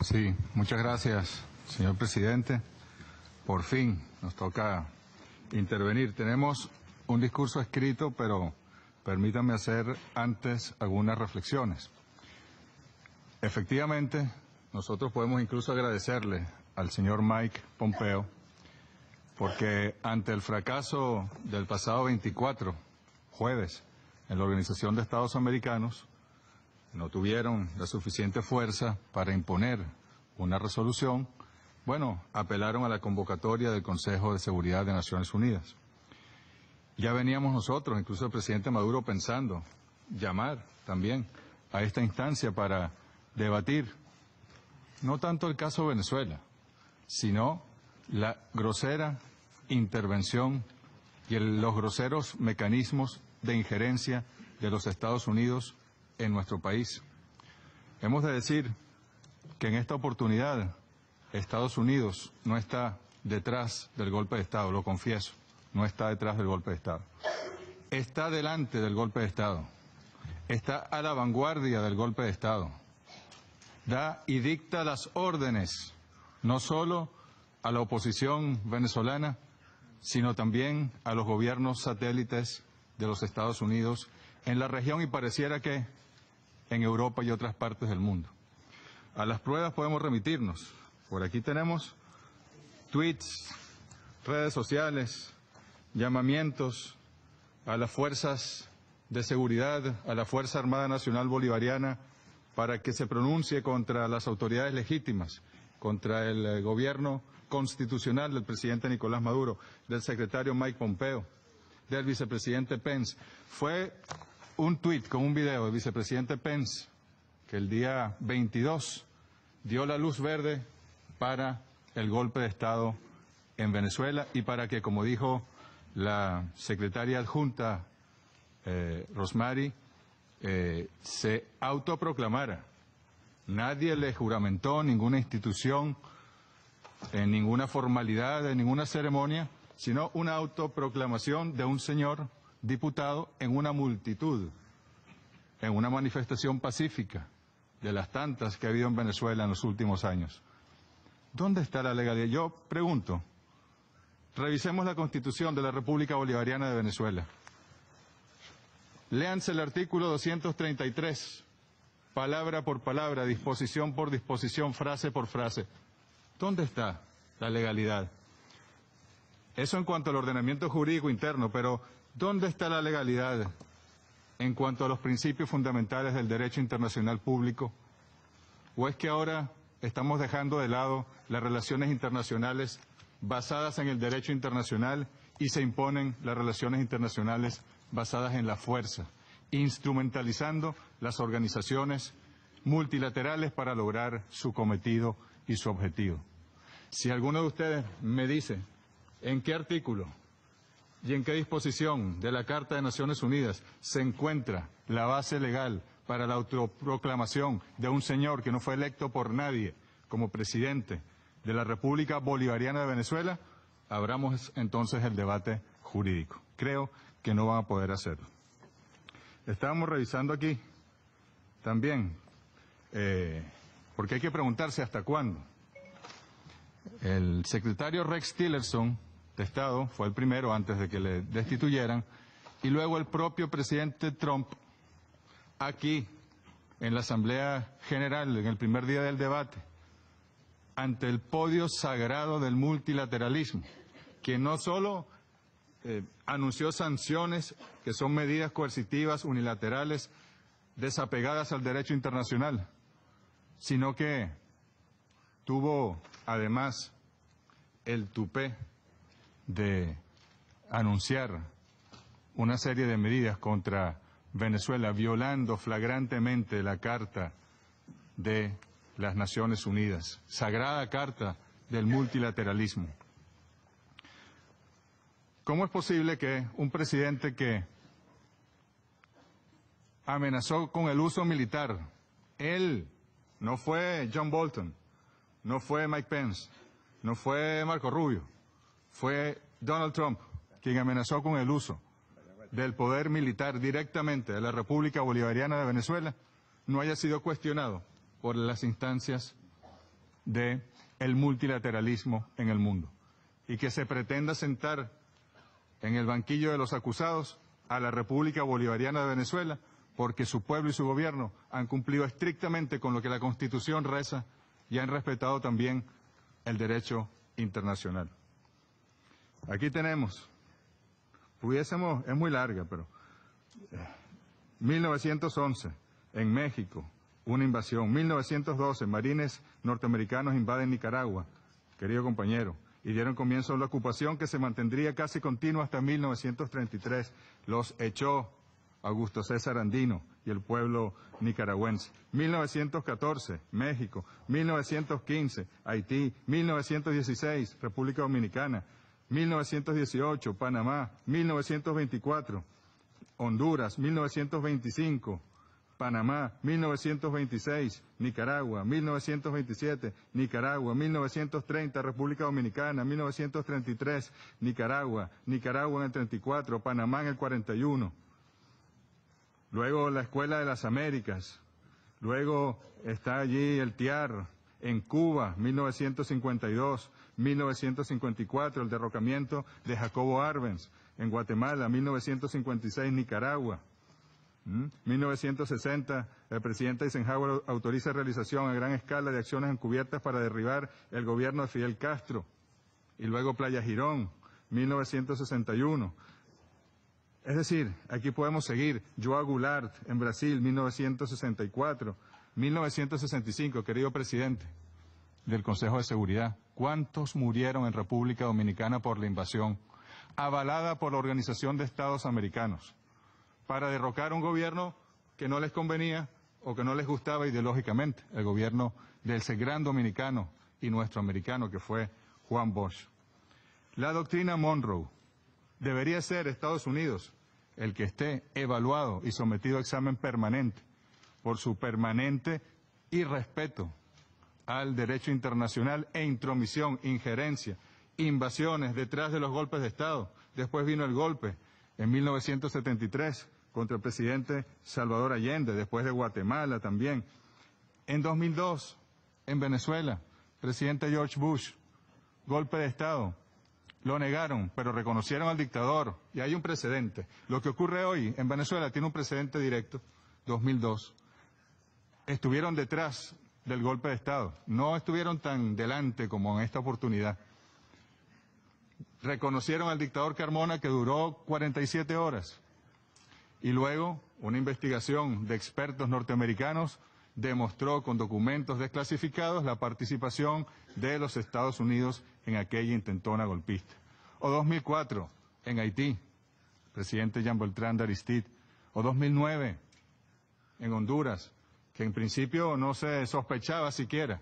Sí, muchas gracias, señor presidente. Por fin nos toca intervenir. Tenemos un discurso escrito, pero permítanme hacer antes algunas reflexiones. Efectivamente, nosotros podemos incluso agradecerle al señor Mike Pompeo, porque ante el fracaso del pasado 24, jueves, en la Organización de Estados Americanos, no tuvieron la suficiente fuerza para imponer una resolución, apelaron a la convocatoria del Consejo de Seguridad de Naciones Unidas. Ya veníamos nosotros, incluso el presidente Maduro, pensando llamar también a esta instancia para debatir no tanto el caso de Venezuela, sino la grosera intervención y los groseros mecanismos de injerencia de los Estados Unidos en nuestro país. Hemos de decir que en esta oportunidad Estados Unidos no está detrás del golpe de Estado, lo confieso, no está detrás del golpe de Estado. Está delante del golpe de Estado, está a la vanguardia del golpe de Estado. Da y dicta las órdenes, no solo a la oposición venezolana, sino también a los gobiernos satélites de los Estados Unidos en la región y pareciera que en Europa y otras partes del mundo. A las pruebas podemos remitirnos. Por aquí tenemos tweets, redes sociales, llamamientos a las fuerzas de seguridad, a la Fuerza Armada Nacional Bolivariana, para que se pronuncie contra las autoridades legítimas, contra el gobierno constitucional del presidente Nicolás Maduro, del secretario Mike Pompeo, del vicepresidente Pence. Fue un tuit con un video del vicepresidente Pence que el día 22 dio la luz verde para el golpe de Estado en Venezuela y para que, como dijo la secretaria adjunta Rosmary, se autoproclamara. Nadie le juramentó, ninguna institución, en ninguna formalidad, en ninguna ceremonia, sino una autoproclamación de un señor diputado en una multitud, en una manifestación pacífica de las tantas que ha habido en Venezuela en los últimos años. ¿Dónde está la legalidad? Yo pregunto, revisemos la Constitución de la República Bolivariana de Venezuela. Léanse el artículo 233, palabra por palabra, disposición por disposición, frase por frase. ¿Dónde está la legalidad? Eso en cuanto al ordenamiento jurídico interno, pero ¿dónde está la legalidad en cuanto a los principios fundamentales del derecho internacional público? ¿O es que ahora estamos dejando de lado las relaciones internacionales basadas en el derecho internacional y se imponen las relaciones internacionales basadas en la fuerza, instrumentalizando las organizaciones multilaterales para lograr su cometido y su objetivo? Si alguno de ustedes me dice en qué artículo y en qué disposición de la Carta de Naciones Unidas se encuentra la base legal para la autoproclamación de un señor que no fue electo por nadie como presidente de la República Bolivariana de Venezuela, abramos entonces el debate jurídico. Creo que no van a poder hacerlo. Estábamos revisando aquí también, porque hay que preguntarse hasta cuándo. El secretario Rex Tillerson de Estado fue el primero antes de que le destituyeran, y luego el propio presidente Trump, aquí en la Asamblea General, en el primer día del debate, ante el podio sagrado del multilateralismo, que no solo anunció sanciones que son medidas coercitivas unilaterales desapegadas al derecho internacional, sino que tuvo además el tupé de anunciar una serie de medidas contra Venezuela, violando flagrantemente la Carta de las Naciones Unidas, sagrada Carta del multilateralismo. ¿Cómo es posible que un presidente que amenazó con el uso militar, él, no fue John Bolton, no fue Mike Pence, no fue Marco Rubio, fue Donald Trump quien amenazó con el uso del poder militar directamente de la República Bolivariana de Venezuela, no haya sido cuestionado por las instancias del multilateralismo en el mundo y que se pretenda sentar en el banquillo de los acusados a la República Bolivariana de Venezuela porque su pueblo y su gobierno han cumplido estrictamente con lo que la Constitución reza y han respetado también el derecho internacional. Aquí tenemos, es muy larga, pero 1911, en México, una invasión. 1912, marines norteamericanos invaden Nicaragua, querido compañero, y dieron comienzo a la ocupación que se mantendría casi continua hasta 1933. Los echó Augusto César Andino y el pueblo nicaragüense. 1914, México. 1915, Haití. 1916, República Dominicana. 1918, Panamá. 1924, Honduras. 1925, Panamá. 1926, Nicaragua. 1927, Nicaragua. 1930, República Dominicana. 1933, Nicaragua. Nicaragua en el 34, Panamá en el 41. Luego la Escuela de las Américas. Luego está allí el TIAR en Cuba, 1952. 1954, el derrocamiento de Jacobo Arbenz. En Guatemala, 1956, Nicaragua. 1960, el presidente Eisenhower autoriza realización a gran escala de acciones encubiertas para derribar el gobierno de Fidel Castro. Y luego Playa Girón, 1961. Es decir, aquí podemos seguir. João Goulart, en Brasil, 1964. 1965, querido presidente del Consejo de Seguridad. ¿Cuántos murieron en República Dominicana por la invasión, avalada por la Organización de Estados Americanos, para derrocar un gobierno que no les convenía o que no les gustaba ideológicamente, el gobierno del gran dominicano y nuestro americano que fue Juan Bosch? La doctrina Monroe. Debería ser Estados Unidos el que esté evaluado y sometido a examen permanente por su permanente irrespeto al derecho internacional e intromisión, injerencia, invasiones detrás de los golpes de Estado. Después vino el golpe en 1973 contra el presidente Salvador Allende, después de Guatemala también. En 2002, en Venezuela, presidente George Bush, golpe de Estado. Lo negaron, pero reconocieron al dictador y hay un precedente. Lo que ocurre hoy en Venezuela tiene un precedente directo, 2002. Estuvieron detrás del golpe de Estado, no estuvieron tan delante como en esta oportunidad. Reconocieron al dictador Carmona, que duró 47 horas. Y luego una investigación de expertos norteamericanos demostró con documentos desclasificados la participación de los Estados Unidos en aquella intentona golpista. O 2004, en Haití, presidente Jean Bertrand Aristide. O 2009, en Honduras, que en principio no se sospechaba siquiera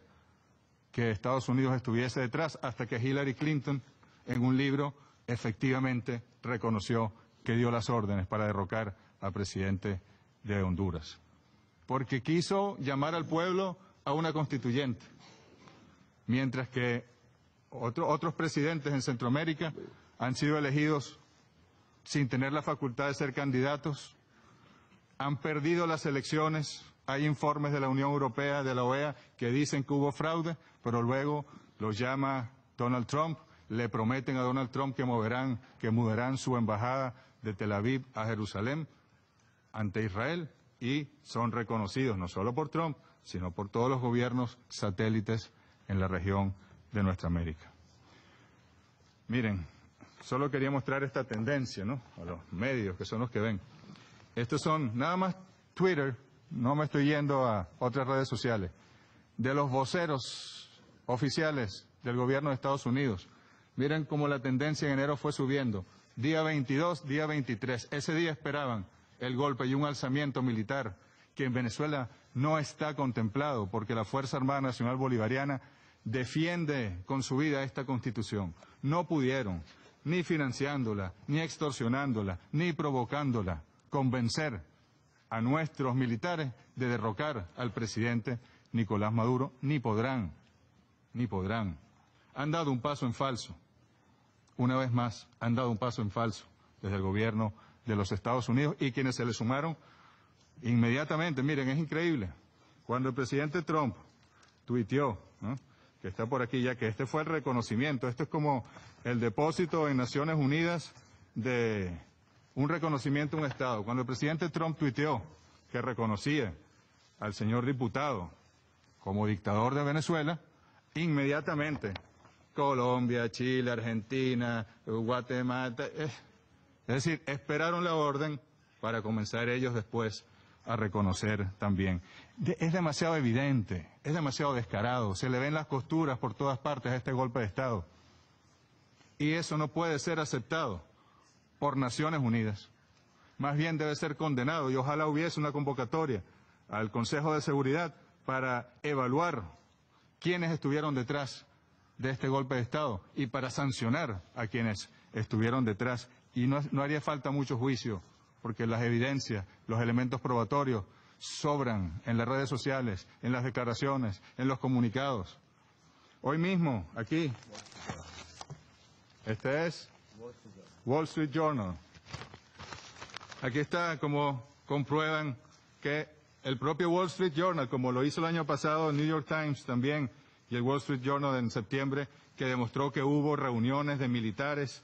que Estados Unidos estuviese detrás, hasta que Hillary Clinton, en un libro, efectivamente reconoció que dio las órdenes para derrocar al presidente de Honduras. Porque quiso llamar al pueblo a una constituyente, mientras que otros presidentes en Centroamérica han sido elegidos sin tener la facultad de ser candidatos, han perdido las elecciones. Hay informes de la Unión Europea, de la OEA, que dicen que hubo fraude, pero luego los llama Donald Trump, le prometen a Donald Trump que mudarán su embajada de Tel Aviv a Jerusalén ante Israel, y son reconocidos no solo por Trump, sino por todos los gobiernos satélites en la región de nuestra América. Miren, solo quería mostrar esta tendencia, ¿no?, a los medios, que son los que ven. Estos son nada más Twitter, no me estoy yendo a otras redes sociales, de los voceros oficiales del gobierno de Estados Unidos. Miren cómo la tendencia en enero fue subiendo. Día 22, día 23. Ese día esperaban el golpe y un alzamiento militar que en Venezuela no está contemplado, porque la Fuerza Armada Nacional Bolivariana defiende con su vida esta Constitución. No pudieron, ni financiándola, ni extorsionándola, ni provocándola, convencer a nuestros militares de derrocar al presidente Nicolás Maduro, ni podrán. Han dado un paso en falso. Una vez más, han dado un paso en falso desde el gobierno de los Estados Unidos, y quienes se le sumaron inmediatamente. Miren, es increíble. Cuando el presidente Trump tuiteó, ¿no?, que está por aquí ya, que este fue el reconocimiento. Esto es como el depósito en Naciones Unidas de un reconocimiento a un Estado. Cuando el presidente Trump tuiteó que reconocía al señor diputado como dictador de Venezuela, inmediatamente Colombia, Chile, Argentina, Guatemala, es decir, esperaron la orden para comenzar ellos después a reconocer también. Es demasiado evidente, es demasiado descarado, se le ven las costuras por todas partes a este golpe de Estado. Y eso no puede ser aceptado por Naciones Unidas. Más bien debe ser condenado y ojalá hubiese una convocatoria al Consejo de Seguridad para evaluar quiénes estuvieron detrás de este golpe de Estado y para sancionar a quienes estuvieron detrás. Y no haría falta mucho juicio, porque las evidencias, los elementos probatorios sobran en las redes sociales, en las declaraciones, en los comunicados. Hoy mismo, aquí, este es Wall Street Journal. Aquí está como comprueban que el propio Wall Street Journal, como lo hizo el año pasado el New York Times también, y el Wall Street Journal en septiembre, que demostró que hubo reuniones de militares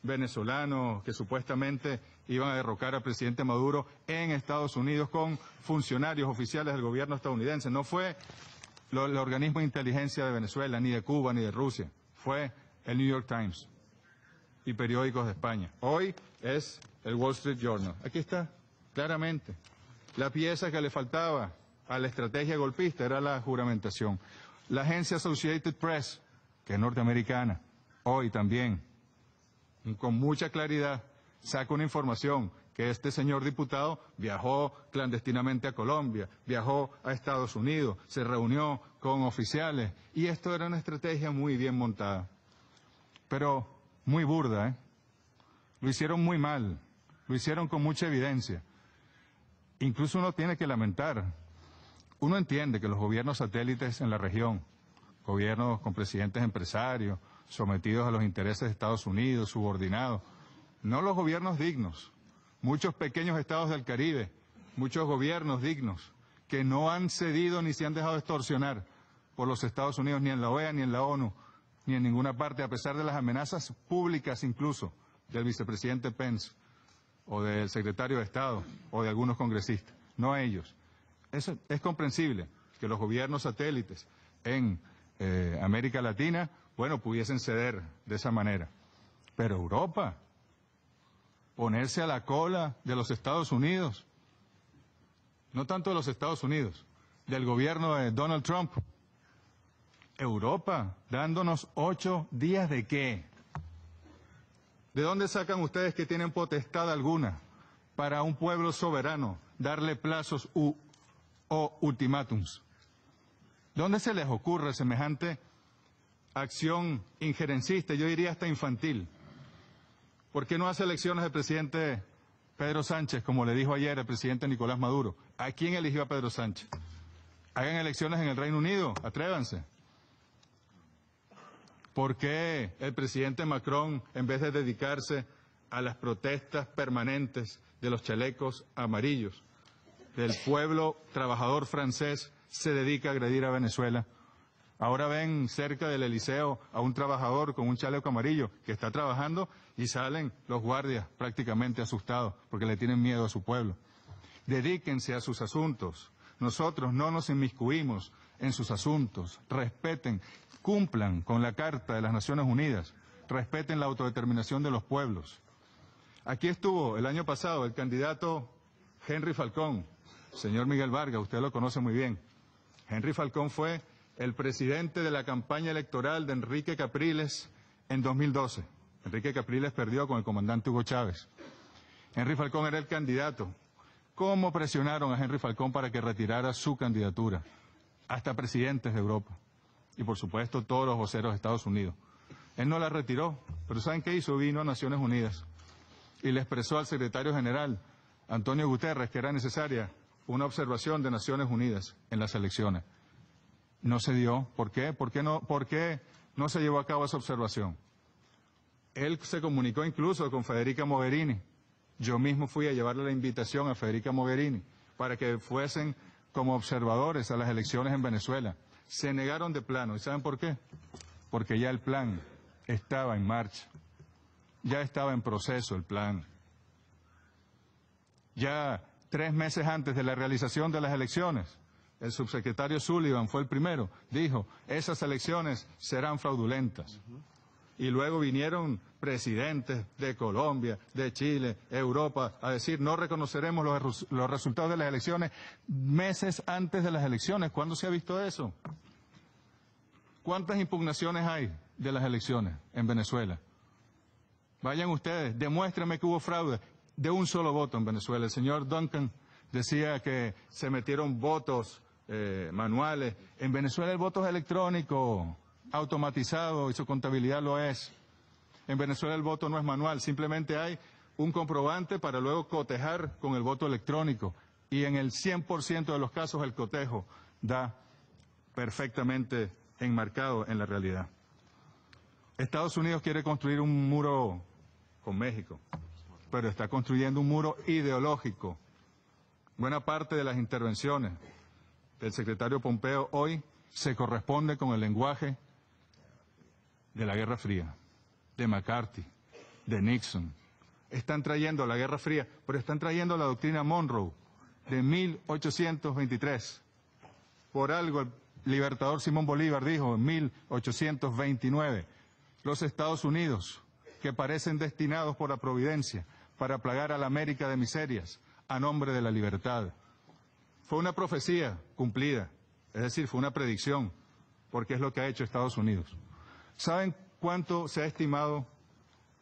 venezolanos que supuestamente iban a derrocar al presidente Maduro en Estados Unidos con funcionarios oficiales del gobierno estadounidense. No fue el organismo de inteligencia de Venezuela, ni de Cuba, ni de Rusia. Fue el New York Times y periódicos de España. Hoy es el Wall Street Journal. Aquí está, claramente. La pieza que le faltaba a la estrategia golpista era la juramentación. La agencia Associated Press, que es norteamericana, hoy también, con mucha claridad, saca una información que este señor diputado viajó clandestinamente a Colombia, viajó a Estados Unidos, se reunió con oficiales, y esto era una estrategia muy bien montada, pero muy burda, ¿eh? Lo hicieron muy mal, lo hicieron con mucha evidencia. Incluso uno tiene que lamentar, uno entiende que los gobiernos satélites en la región, gobiernos con presidentes empresarios, sometidos a los intereses de Estados Unidos, subordinados, no los gobiernos dignos, muchos pequeños estados del Caribe, muchos gobiernos dignos, que no han cedido ni se han dejado extorsionar por los Estados Unidos, ni en la OEA, ni en la ONU, ni en ninguna parte, a pesar de las amenazas públicas incluso del vicepresidente Pence, o del secretario de Estado, o de algunos congresistas, no a ellos. Es comprensible que los gobiernos satélites en América Latina, bueno, pudiesen ceder de esa manera. Pero Europa, ponerse a la cola de los Estados Unidos, no tanto de los Estados Unidos, del gobierno de Donald Trump, Europa, dándonos 8 días de qué. ¿De dónde sacan ustedes que tienen potestad alguna para un pueblo soberano darle plazos o ultimátums? ¿Dónde se les ocurre semejante acción injerencista, yo diría hasta infantil? ¿Por qué no hace elecciones el presidente Pedro Sánchez, como le dijo ayer el presidente Nicolás Maduro? ¿A quién eligió a Pedro Sánchez? Hagan elecciones en el Reino Unido, atrévanse. ¿Por qué el presidente Macron, en vez de dedicarse a las protestas permanentes de los chalecos amarillos, del pueblo trabajador francés, se dedica a agredir a Venezuela? Ahora ven cerca del Eliseo a un trabajador con un chaleco amarillo que está trabajando y salen los guardias prácticamente asustados porque le tienen miedo a su pueblo. Dedíquense a sus asuntos. Nosotros no nos inmiscuimos en sus asuntos. Respeten, cumplan con la Carta de las Naciones Unidas. Respeten la autodeterminación de los pueblos. Aquí estuvo el año pasado el candidato Henry Falcón, señor Miguel Vargas, usted lo conoce muy bien. Henry Falcón fue el presidente de la campaña electoral de Enrique Capriles en 2012. Enrique Capriles perdió con el comandante Hugo Chávez. Henry Falcón era el candidato. ¿Cómo presionaron a Henry Falcón para que retirara su candidatura? Hasta presidentes de Europa. Y por supuesto todos los voceros de Estados Unidos. Él no la retiró, pero ¿saben qué hizo? Vino a Naciones Unidas y le expresó al secretario general, Antonio Guterres, que era necesaria una observación de Naciones Unidas en las elecciones. No se dio. ¿Por qué? ¿Por qué no se llevó a cabo esa observación? Él se comunicó incluso con Federica Mogherini. Yo mismo fui a llevarle la invitación a Federica Mogherini para que fuesen como observadores a las elecciones en Venezuela. se negaron de plano. ¿Y saben por qué? Porque ya el plan estaba en marcha, ya estaba en proceso el plan. Ya 3 meses antes de la realización de las elecciones, el subsecretario Sullivan fue el primero, dijo, esas elecciones serán fraudulentas. Y luego vinieron presidentes de Colombia, de Chile, Europa, a decir, no reconoceremos los resultados de las elecciones meses antes de las elecciones. ¿Cuándo se ha visto eso? ¿Cuántas impugnaciones hay de las elecciones en Venezuela? Vayan ustedes, demuéstrenme que hubo fraude de un solo voto en Venezuela. El señor Duncan decía que se metieron votos manuales. En Venezuela el voto es electrónico, automatizado, y su contabilidad lo es. En Venezuela el voto no es manual, simplemente hay un comprobante para luego cotejar con el voto electrónico. Y en el 100% de los casos el cotejo da perfectamente enmarcado en la realidad. Estados Unidos quiere construir un muro con México, pero está construyendo un muro ideológico. Buena parte de las intervenciones del secretario Pompeo hoy se corresponde con el lenguaje de la Guerra Fría, de McCarthy, de Nixon. Están trayendo la Guerra Fría, pero están trayendo la doctrina Monroe de 1823. Por algo el libertador Simón Bolívar dijo en 1829, los Estados Unidos, que parecen destinados por la providencia para plagar a la América de miserias a nombre de la libertad. Fue una profecía cumplida, es decir, fue una predicción, porque es lo que ha hecho Estados Unidos. ¿Saben cuánto se ha estimado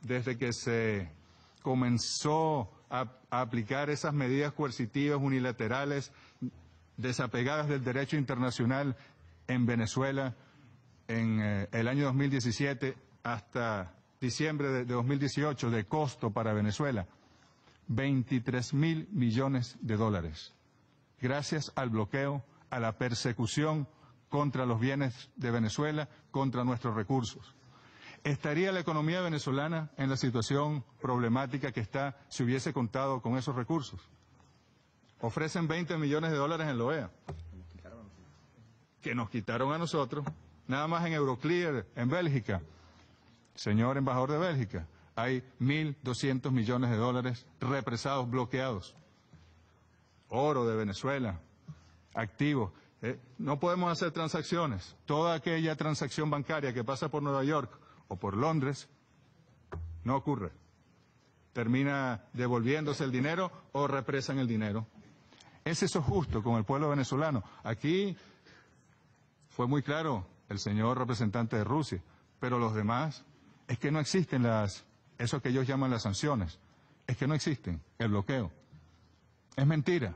desde que se comenzó a aplicar esas medidas coercitivas unilaterales desapegadas del derecho internacional en Venezuela en el año 2017 hasta diciembre de 2018 de costo para Venezuela? 23.000 millones de dólares. Gracias al bloqueo, a la persecución contra los bienes de Venezuela, contra nuestros recursos. ¿Estaría la economía venezolana en la situación problemática que está si hubiese contado con esos recursos? Ofrecen 20 millones de dólares en la OEA, que nos quitaron a nosotros, nada más en Euroclear, en Bélgica. Señor embajador de Bélgica, hay 1.200 millones de dólares represados, bloqueados. Oro de Venezuela, activos. No podemos hacer transacciones. Toda aquella transacción bancaria que pasa por Nueva York o por Londres no ocurre. Termina devolviéndose el dinero o represan el dinero. ¿Es eso justo con el pueblo venezolano? Aquí fue muy claro el señor representante de Rusia, pero los demás, es que no existen eso que ellos llaman las sanciones, es que no existen, el bloqueo. Es mentira.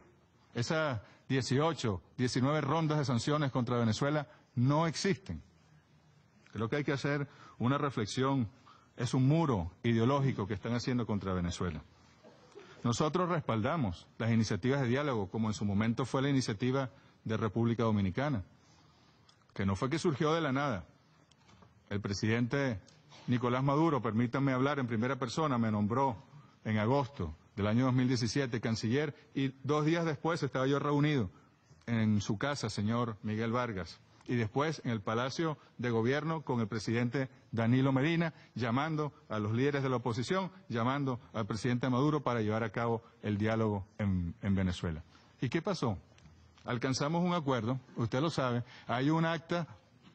Esas 18, 19 rondas de sanciones contra Venezuela no existen. Creo que hay que hacer una reflexión. Es un muro ideológico que están haciendo contra Venezuela. Nosotros respaldamos las iniciativas de diálogo, como en su momento fue la iniciativa de República Dominicana, que no fue que surgió de la nada. El presidente Nicolás Maduro, permítanme hablar en primera persona, me nombró en agosto del año 2017 canciller, y 2 días después estaba yo reunido en su casa, señor Miguel Vargas, y después en el Palacio de Gobierno con el presidente Danilo Medina, llamando a los líderes de la oposición, llamando al presidente Maduro para llevar a cabo el diálogo en Venezuela. ¿Y qué pasó? Alcanzamos un acuerdo, usted lo sabe, hay un acta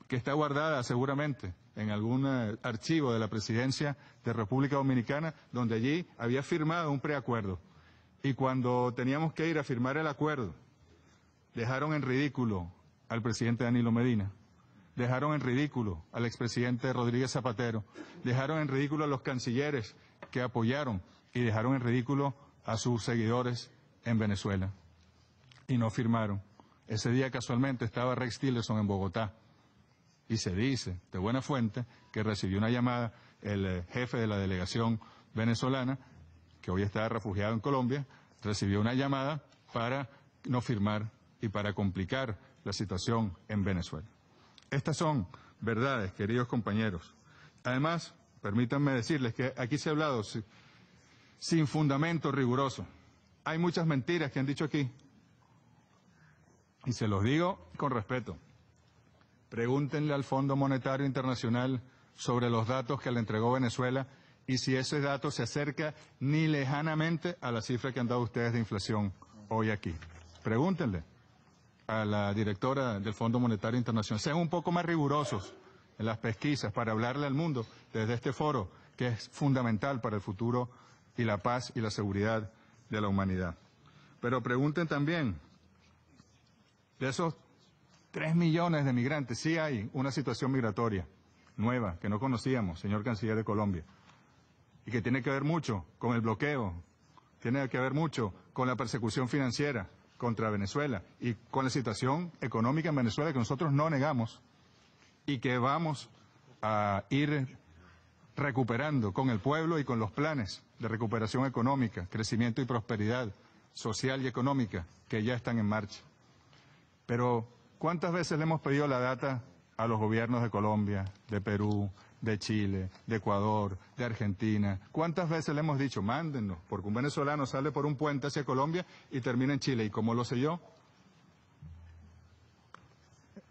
que está guardada seguramente en algún archivo de la Presidencia de República Dominicana, donde allí había firmado un preacuerdo. Y cuando teníamos que ir a firmar el acuerdo, dejaron en ridículo al presidente Danilo Medina, dejaron en ridículo al expresidente Rodríguez Zapatero, dejaron en ridículo a los cancilleres que apoyaron y dejaron en ridículo a sus seguidores en Venezuela. Y no firmaron. Ese día casualmente estaba Rex Tillerson en Bogotá. Y se dice, de buena fuente, que recibió una llamada el jefe de la delegación venezolana, que hoy está refugiado en Colombia, recibió una llamada para no firmar y para complicar la situación en Venezuela. Estas son verdades, queridos compañeros. Además, permítanme decirles que aquí se ha hablado sin fundamento riguroso. Hay muchas mentiras que han dicho aquí. Y se los digo con respeto. Pregúntenle al Fondo Monetario Internacional sobre los datos que le entregó Venezuela y si ese dato se acerca ni lejanamente a la cifra que han dado ustedes de inflación hoy aquí. Pregúntenle a la directora del Fondo Monetario Internacional. Sean un poco más rigurosos en las pesquisas para hablarle al mundo desde este foro, que es fundamental para el futuro y la paz y la seguridad de la humanidad. Pero pregunten también, de esos 3 millones de migrantes, sí hay una situación migratoria nueva que no conocíamos, señor Canciller de Colombia, y que tiene que ver mucho con el bloqueo, tiene que ver mucho con la persecución financiera contra Venezuela y con la situación económica en Venezuela que nosotros no negamos y que vamos a ir recuperando con el pueblo y con los planes de recuperación económica, crecimiento y prosperidad social y económica que ya están en marcha. Pero ¿cuántas veces le hemos pedido la data a los gobiernos de Colombia, de Perú, de Chile, de Ecuador, de Argentina? ¿Cuántas veces le hemos dicho, mándennos? Porque un venezolano sale por un puente hacia Colombia y termina en Chile. ¿Y cómo lo sé yo?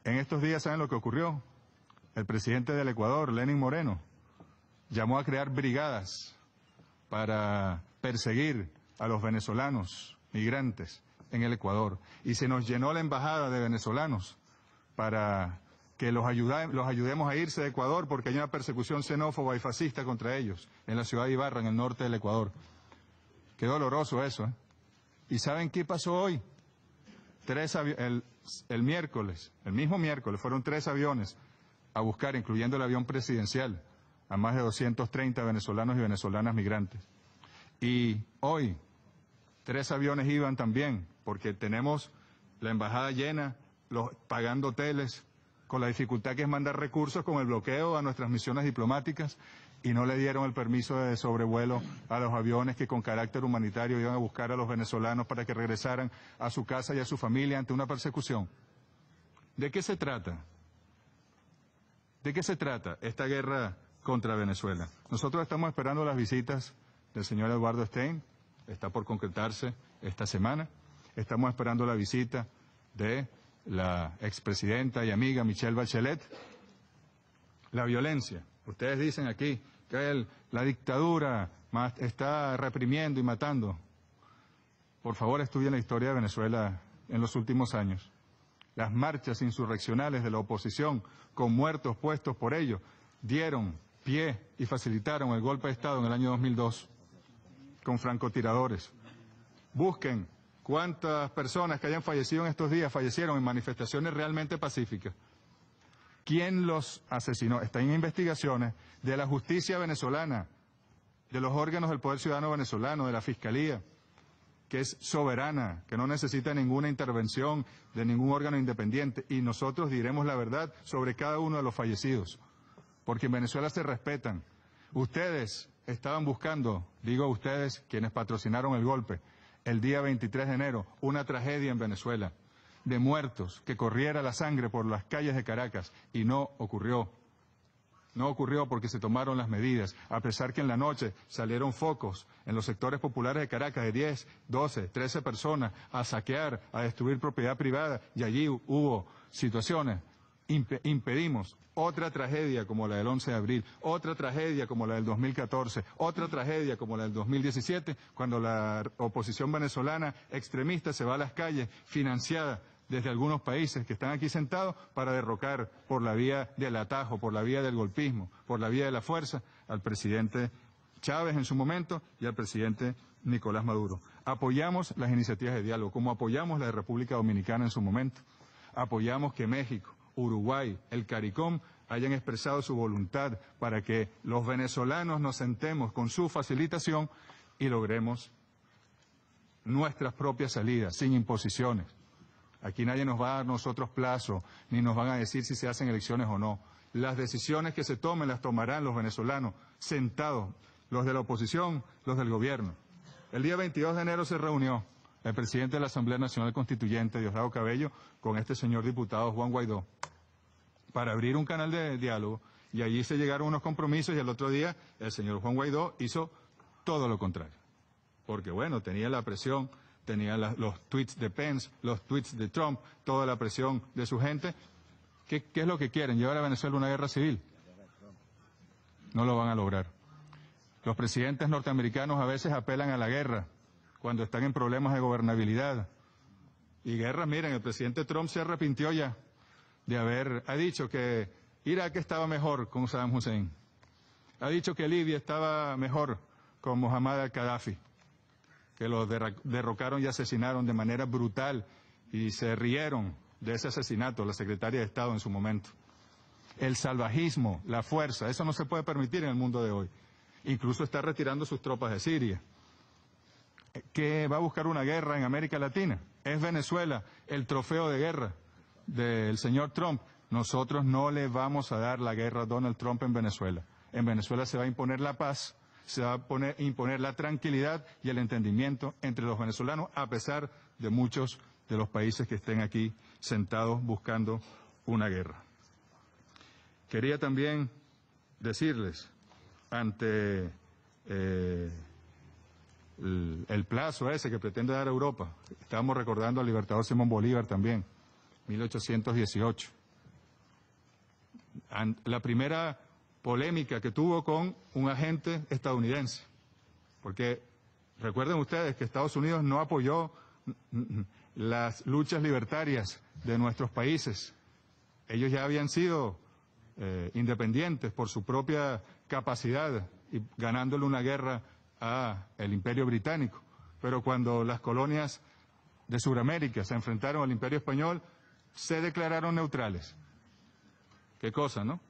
En estos días, ¿saben lo que ocurrió? El presidente del Ecuador, Lenín Moreno, llamó a crear brigadas para perseguir a los venezolanos migrantes en el Ecuador. Y se nos llenó la embajada de venezolanos para que los ayudemos a irse de Ecuador porque hay una persecución xenófoba y fascista contra ellos en la ciudad de Ibarra, en el norte del Ecuador. Qué doloroso eso, ¿eh? ¿Y saben qué pasó hoy? El miércoles, el mismo miércoles, fueron 3 aviones a buscar, incluyendo el avión presidencial, a más de 230 venezolanos y venezolanas migrantes. Y hoy 3 aviones iban también, porque tenemos la embajada llena, pagando hoteles, con la dificultad que es mandar recursos con el bloqueo a nuestras misiones diplomáticas, y no le dieron el permiso de sobrevuelo a los aviones que con carácter humanitario iban a buscar a los venezolanos para que regresaran a su casa y a su familia ante una persecución. ¿De qué se trata? ¿De qué se trata esta guerra contra Venezuela? Nosotros estamos esperando las visitas del señor Eduardo Stein, está por concretarse esta semana. Estamos esperando la visita de la expresidenta y amiga Michelle Bachelet. La violencia. Ustedes dicen aquí que la dictadura está reprimiendo y matando. Por favor, estudien la historia de Venezuela en los últimos años. Las marchas insurreccionales de la oposición, con muertos puestos por ello, dieron pie y facilitaron el golpe de Estado en el año 2002, con francotiradores. Busquen cuántas personas que hayan fallecido en estos días fallecieron en manifestaciones realmente pacíficas. ¿Quién los asesinó? Están en investigaciones de la justicia venezolana, de los órganos del Poder Ciudadano venezolano, de la Fiscalía, que es soberana, que no necesita ninguna intervención de ningún órgano independiente, y nosotros diremos la verdad sobre cada uno de los fallecidos, porque en Venezuela se respetan. Ustedes estaban buscando, digo ustedes, quienes patrocinaron el golpe, el día 23 de enero, una tragedia en Venezuela, de muertos, que corriera la sangre por las calles de Caracas, y no ocurrió. No ocurrió porque se tomaron las medidas, a pesar que en la noche salieron focos en los sectores populares de Caracas de 10, 12, 13 personas a saquear, a destruir propiedad privada, y allí hubo situaciones. Impedimos otra tragedia como la del 11 de abril, otra tragedia como la del 2014, otra tragedia como la del 2017, cuando la oposición venezolana extremista se va a las calles, financiada desde algunos países que están aquí sentados para derrocar por la vía del atajo, por la vía del golpismo, por la vía de la fuerza al presidente Chávez en su momento y al presidente Nicolás Maduro. Apoyamos las iniciativas de diálogo, como apoyamos la de República Dominicana en su momento. Apoyamos que México, Uruguay, el CARICOM hayan expresado su voluntad para que los venezolanos nos sentemos con su facilitación y logremos nuestras propias salidas, sin imposiciones. Aquí nadie nos va a dar nosotros plazo, ni nos van a decir si se hacen elecciones o no. Las decisiones que se tomen las tomarán los venezolanos, sentados, los de la oposición, los del gobierno. El día 22 de enero se reunió el presidente de la Asamblea Nacional Constituyente, Diosdado Cabello, con este señor diputado Juan Guaidó, para abrir un canal de diálogo, y allí se llegaron unos compromisos, y el otro día el señor Juan Guaidó hizo todo lo contrario. Porque, bueno, tenía la presión, tenía los tweets de Pence, los tweets de Trump, toda la presión de su gente, ¿Qué es lo que quieren? ¿Llevar a Venezuela a una guerra civil? No lo van a lograr. Los presidentes norteamericanos a veces apelan a la guerra cuando están en problemas de gobernabilidad. Y guerras, miren, el presidente Trump se arrepintió ya ha dicho que Irak estaba mejor con Saddam Hussein. Ha dicho que Libia estaba mejor con Muammar al-Gaddafi, que lo derrocaron y asesinaron de manera brutal y se rieron de ese asesinato, la secretaria de Estado en su momento. El salvajismo, la fuerza, eso no se puede permitir en el mundo de hoy. Incluso está retirando sus tropas de Siria. ¿Que va a buscar una guerra en América Latina? ¿Es Venezuela el trofeo de guerra del señor Trump? Nosotros no le vamos a dar la guerra a Donald Trump en Venezuela. En Venezuela se va a imponer la paz, se va a imponer la tranquilidad y el entendimiento entre los venezolanos, a pesar de muchos de los países que estén aquí sentados buscando una guerra. Quería también decirles, ante el plazo ese que pretende dar Europa, estábamos recordando al libertador Simón Bolívar también, 1818. La primera polémica que tuvo con un agente estadounidense, porque recuerden ustedes que Estados Unidos no apoyó las luchas libertarias de nuestros países. Ellos ya habían sido independientes por su propia capacidad y ganándole una guerra al Imperio Británico. Pero cuando las colonias de Sudamérica se enfrentaron al Imperio Español, se declararon neutrales. Qué cosa, ¿no?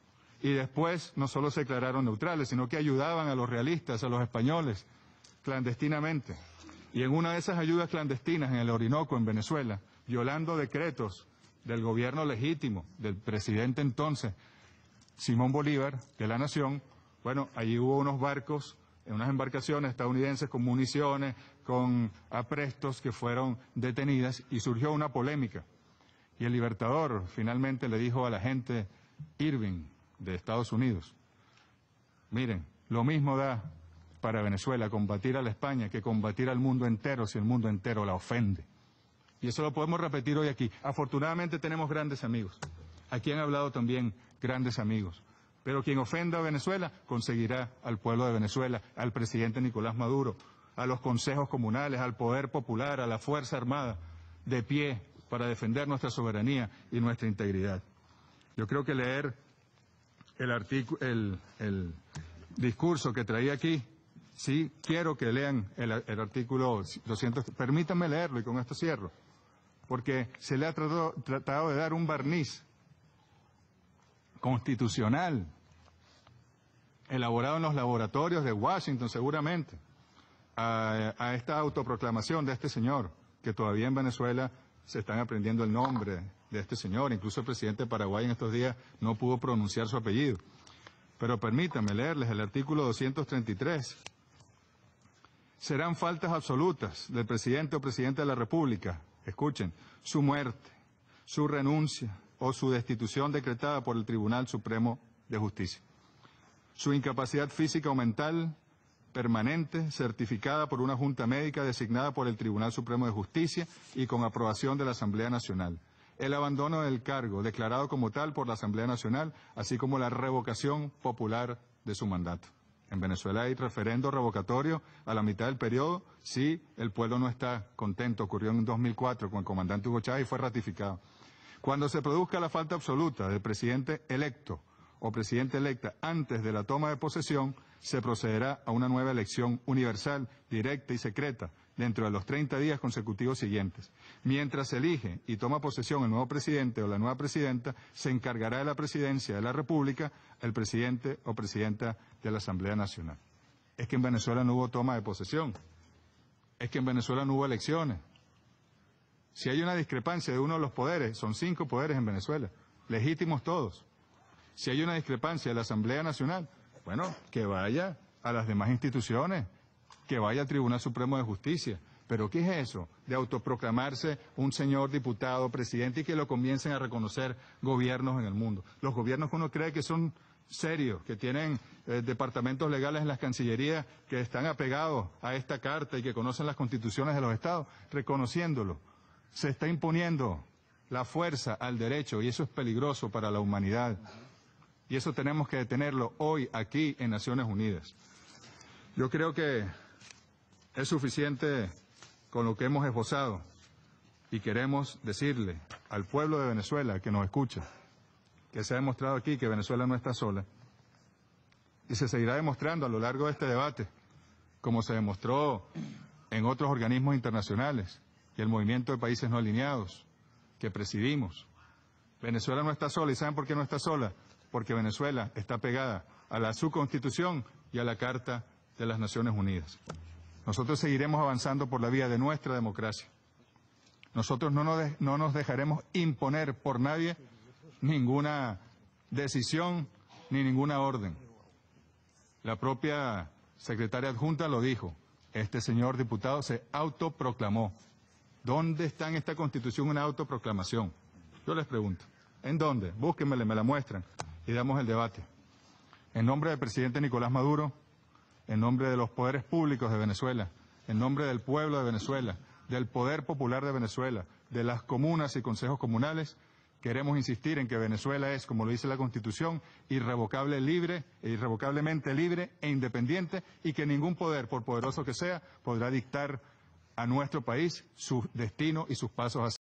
Y después no solo se declararon neutrales, sino que ayudaban a los realistas, a los españoles, clandestinamente. Y en una de esas ayudas clandestinas en el Orinoco, en Venezuela, violando decretos del gobierno legítimo, del presidente entonces, Simón Bolívar, de la Nación, bueno, allí hubo unos barcos, unas embarcaciones estadounidenses con municiones, con aprestos que fueron detenidas y surgió una polémica. Y el Libertador finalmente le dijo a la gente Irving de Estados Unidos, miren, lo mismo da para Venezuela combatir a la España que combatir al mundo entero si el mundo entero la ofende. Y eso lo podemos repetir hoy aquí. Afortunadamente tenemos grandes amigos. Aquí han hablado también grandes amigos. Pero quien ofenda a Venezuela conseguirá al pueblo de Venezuela, al presidente Nicolás Maduro, a los consejos comunales, al poder popular, a la Fuerza Armada, de pie para defender nuestra soberanía y nuestra integridad. Yo creo que leer el discurso que traía aquí, sí quiero que lean el artículo 200. Permítanme leerlo y con esto cierro, porque se le ha tratado de dar un barniz constitucional, elaborado en los laboratorios de Washington seguramente, a esta autoproclamación de este señor, que todavía en Venezuela se están aprendiendo el nombre de este señor. Incluso el presidente de Paraguay en estos días no pudo pronunciar su apellido. Pero permítanme leerles el artículo 233. Serán faltas absolutas del presidente o presidenta de la República, escuchen, su muerte, su renuncia o su destitución decretada por el Tribunal Supremo de Justicia. Su incapacidad física o mental permanente, certificada por una junta médica designada por el Tribunal Supremo de Justicia y con aprobación de la Asamblea Nacional. El abandono del cargo, declarado como tal por la Asamblea Nacional, así como la revocación popular de su mandato. En Venezuela hay referendo revocatorio a la mitad del periodo si el pueblo no está contento. Ocurrió en 2004 con el comandante Hugo Chávez y fue ratificado. Cuando se produzca la falta absoluta del presidente electo o presidenta electa antes de la toma de posesión, se procederá a una nueva elección universal, directa y secreta dentro de los 30 días consecutivos siguientes. Mientras se elige y toma posesión el nuevo presidente o la nueva presidenta, se encargará de la presidencia de la República el presidente o presidenta de la Asamblea Nacional. Es que en Venezuela no hubo toma de posesión. Es que en Venezuela no hubo elecciones. Si hay una discrepancia de uno de los poderes, son 5 poderes en Venezuela, legítimos todos. Si hay una discrepancia de la Asamblea Nacional, bueno, que vaya a las demás instituciones, que vaya al Tribunal Supremo de Justicia. ¿Pero qué es eso de autoproclamarse un señor diputado, presidente y que lo comiencen a reconocer gobiernos en el mundo? Los gobiernos que uno cree que son serios, que tienen departamentos legales en las cancillerías que están apegados a esta carta y que conocen las constituciones de los estados, reconociéndolo. Se está imponiendo la fuerza al derecho, y eso es peligroso para la humanidad. Y eso tenemos que detenerlo hoy, aquí, en Naciones Unidas. Yo creo que es suficiente con lo que hemos esbozado y queremos decirle al pueblo de Venezuela que nos escucha, que se ha demostrado aquí que Venezuela no está sola y se seguirá demostrando a lo largo de este debate, como se demostró en otros organismos internacionales y el movimiento de países no alineados que presidimos. Venezuela no está sola, ¿y saben por qué no está sola? Porque Venezuela está pegada a su Constitución y a la Carta de las Naciones Unidas. Nosotros seguiremos avanzando por la vía de nuestra democracia. Nosotros no nos dejaremos imponer por nadie ninguna decisión ni ninguna orden. La propia secretaria adjunta lo dijo. Este señor diputado se autoproclamó. ¿Dónde está en esta Constitución una autoproclamación? Yo les pregunto, ¿en dónde? Búsquenmela, me la muestran y damos el debate. En nombre del presidente Nicolás Maduro, en nombre de los poderes públicos de Venezuela, en nombre del pueblo de Venezuela, del poder popular de Venezuela, de las comunas y consejos comunales, queremos insistir en que Venezuela es, como lo dice la Constitución, irrevocablemente libre e independiente y que ningún poder, por poderoso que sea, podrá dictar a nuestro país su destino y sus pasos hacia